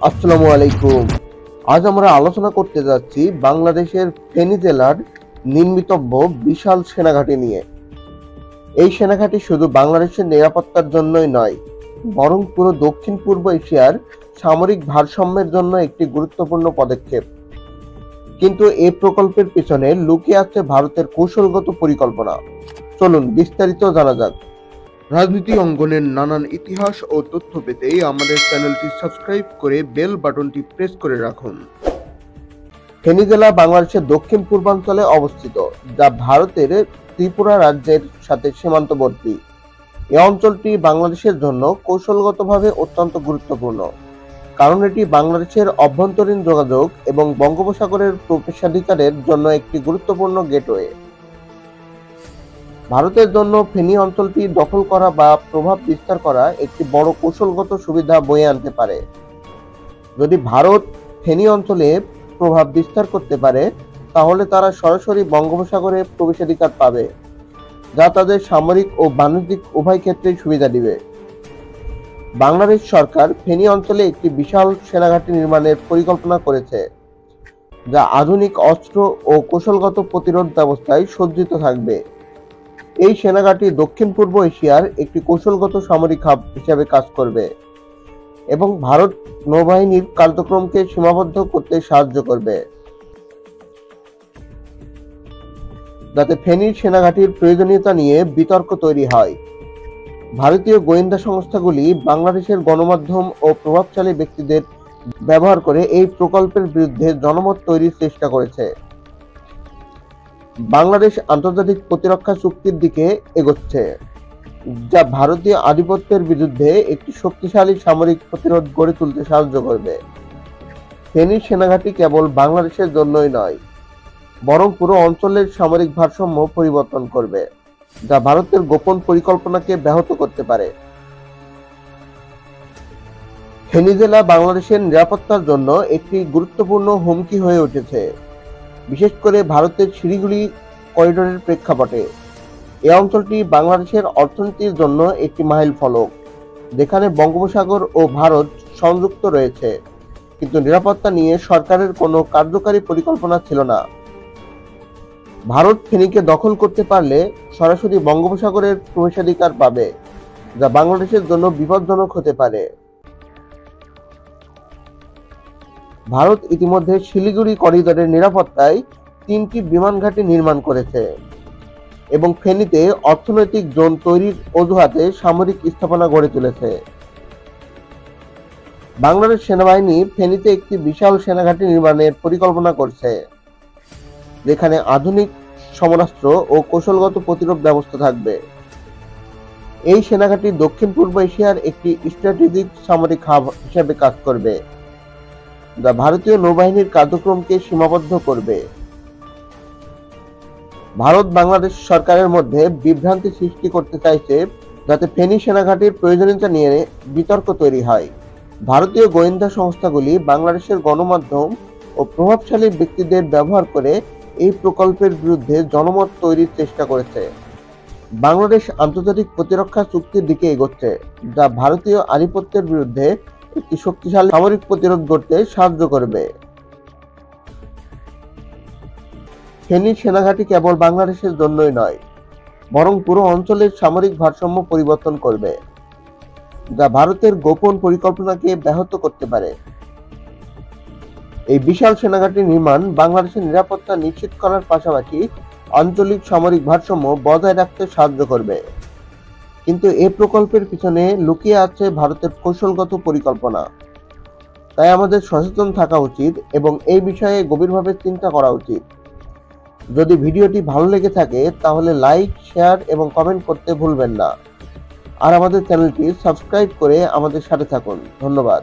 আসসালামু আলাইকুম। আজ আমরা আলোচনা করতে যাচ্ছি বাংলাদেশের ফেনী জেলার নির্মিতব্য বিশাল সেনাঘাঁটি নিয়ে। এই সেনাঘাঁটি শুধু বাংলাদেশের নিরাপত্তার জন্যই নয়, বরং পুরো দক্ষিণ পূর্ব এশিয়ার সামরিক ভারসাম্যের জন্য একটি গুরুত্বপূর্ণ পদক্ষেপ। কিন্তু এই প্রকল্পের পিছনে লুকিয়ে আছে ভারতের কৌশলগত পরিকল্পনা। চলুন বিস্তারিত জানা যাক। রাজনীতি অঙ্গনের নানান ইতিহাস ও তথ্য পেতে আমাদের চ্যানেলটি সাবস্ক্রাইব করে বেল বাটনটি প্রেস করে রাখুন। ফেনী জেলা বাংলাদেশের দক্ষিণ পূর্বাঞ্চলে অবস্থিত, যা ভারতের ত্রিপুরা রাজ্যের সাথে সীমান্তবর্তী। এই অঞ্চলটি বাংলাদেশের জন্য কৌশলগতভাবে অত্যন্ত গুরুত্বপূর্ণ, কারণ এটি বাংলাদেশের অভ্যন্তরীণ যোগাযোগ এবং বঙ্গোপসাগরের প্রবেশাধিকারের জন্য একটি গুরুত্বপূর্ণ গেটওয়ে। ভারতের জন্য ফেনী অঞ্চলটি দখল করা বা প্রভাব বিস্তার করা একটি বড় কৌশলগত সুবিধা বয়ে আনতে পারে। যদি ভারত ফেনী অঞ্চলে প্রভাব বিস্তার করতে পারে, তাহলে তারা সরাসরি বঙ্গোপসাগরে প্রবেশাধিকার পাবে, যা তাদের সামরিক ও বাণিজ্যিক উভয় ক্ষেত্রেই সুবিধা দিবে। বাংলাদেশ সরকার ফেনী অঞ্চলে একটি বিশাল সেনাঘাঁটি নির্মাণের পরিকল্পনা করেছে, যা আধুনিক অস্ত্র ও কৌশলগত প্রতিরোধ ব্যবস্থায় সজ্জিত থাকবে। এই সেনাঘাঁটি দক্ষিণ পূর্ব এশিয়ার একটি কৌশলগত সামরিক হাব হিসেবে কাজ করবে এবং ভারত নৌবাহিনীর কার্যক্রমকে সীমাবদ্ধ করতে সাহায্য করবে, যাতে ফেনীর সেনাঘাঁটির প্রয়োজনীয়তা নিয়ে বিতর্ক তৈরি হয়। ভারতীয় গোয়েন্দা সংস্থাগুলি বাংলাদেশের গণমাধ্যম ও প্রভাবশালী ব্যক্তিদের ব্যবহার করে এই প্রকল্পের বিরুদ্ধে জনমত তৈরির চেষ্টা করেছে। বাংলাদেশ আন্তর্জাতিক প্রতিরক্ষা চুক্তির দিকে এগোচ্ছে, যা ভারতীয় আধিপত্যের বিরুদ্ধে একটি শক্তিশালী সামরিক প্রতিরোধ গড়ে তুলতে সাহায্য করবে। ফেনী সেনাঘাঁটি কেবল বাংলাদেশের জন্যই নয়, বরং পুরো অঞ্চলের সামরিক ভারসাম্য পরিবর্তন করবে, যা ভারতের গোপন পরিকল্পনাকে ব্যাহত করতে পারে। ফেনী জেলা বাংলাদেশের নিরাপত্তার জন্য একটি গুরুত্বপূর্ণ হুমকি হয়ে উঠেছে, বিশেষ করে ভারতের শিলিগুড়ি করিডোরের প্রেক্ষাপটে। এই অঞ্চলটি বাংলাদেশের অর্থনীতির জন্য একটি মাইল ফলক, যেখানে বঙ্গোপসাগর ও ভারত সংযুক্ত রয়েছে, কিন্তু নিরাপত্তা নিয়ে সরকারের কোনো কার্যকারী পরিকল্পনা ছিল না। ভারত ফেনীকে দখল করতে পারলে সরাসরি বঙ্গোপসাগরের প্রবেশাধিকার পাবে, যা বাংলাদেশের জন্য বিপজ্জনক হতে পারে। ভারত ইতিমধ্যে শিলিগুড়ি করিডোরের নিরাপত্তায় 3টি বিমান ঘাঁটি নির্মাণ করেছে এবং ফেনীতে অর্থনৈতিক জোন তৈরির অজুহাতে সামরিক স্থাপনা গড়ে তুলেছে। বাংলাদেশ সেনাবাহিনী ফেনীতে একটি বিশাল সেনাঘাঁটি নির্মাণের পরিকল্পনা করছে, যেখানে আধুনিক সমরাস্ত্র ও কৌশলগত প্রতিরোধ ব্যবস্থা থাকবে। এই সেনাঘাঁটি দক্ষিণ পূর্ব এশিয়ার একটি স্ট্র্যাটেজিক সামরিক হাব হিসেবে কাজ করবে, যা ভারতীয় নৌবাহিনীর কার্যক্রমকে সীমাবদ্ধ করবে। ভারত বাংলাদেশ সরকারের মধ্যে বিভ্রান্তি সৃষ্টি করতে চাইছে, যাতে ফেনী সেনাঘাঁটির প্রয়োজনীয়তা নিয়ে বিতর্ক তৈরি হয়। ভারতীয় গোয়েন্দা সংস্থাগুলি বাংলাদেশের গণমাধ্যম ও প্রভাবশালী ব্যক্তিদের ব্যবহার করে এই প্রকল্পের বিরুদ্ধে জনমত তৈরির চেষ্টা করেছে। বাংলাদেশ আন্তর্জাতিক প্রতিরক্ষা চুক্তির দিকে এগোচ্ছে, যা ভারতীয় আধিপত্যের বিরুদ্ধে একটি শক্তিশালী সামরিক প্রতিরোধ গড়তে সাহায্য করবে। ফেনী সেনাঘাঁটি কেবল বাংলাদেশের জন্যই নয়, বরং পুরো অঞ্চলের সামরিক ভারসাম্য পরিবর্তন করবে, যা ভারতের গোপন পরিকল্পনাকে ব্যাহত করতে পারে। এই বিশাল সেনাঘাঁটি নির্মাণ বাংলাদেশের নিরাপত্তা নিশ্চিত করার পাশাপাশি আঞ্চলিক সামরিক ভারসাম্য বজায় রাখতে সাহায্য করবে। কিন্তু এই প্রকল্পের পিছনে লুকিয়ে আছে ভারতের কৌশলগত পরিকল্পনা। তাই আমাদের সচেতন থাকা উচিত এবং এই বিষয়ে গভীরভাবে চিন্তা করা উচিত। যদি ভিডিওটি ভালো লেগে থাকে তাহলে লাইক, শেয়ার এবং কমেন্ট করতে ভুলবেন না। আর আমাদের চ্যানেলটি সাবস্ক্রাইব করে আমাদের সাথে থাকুন। ধন্যবাদ।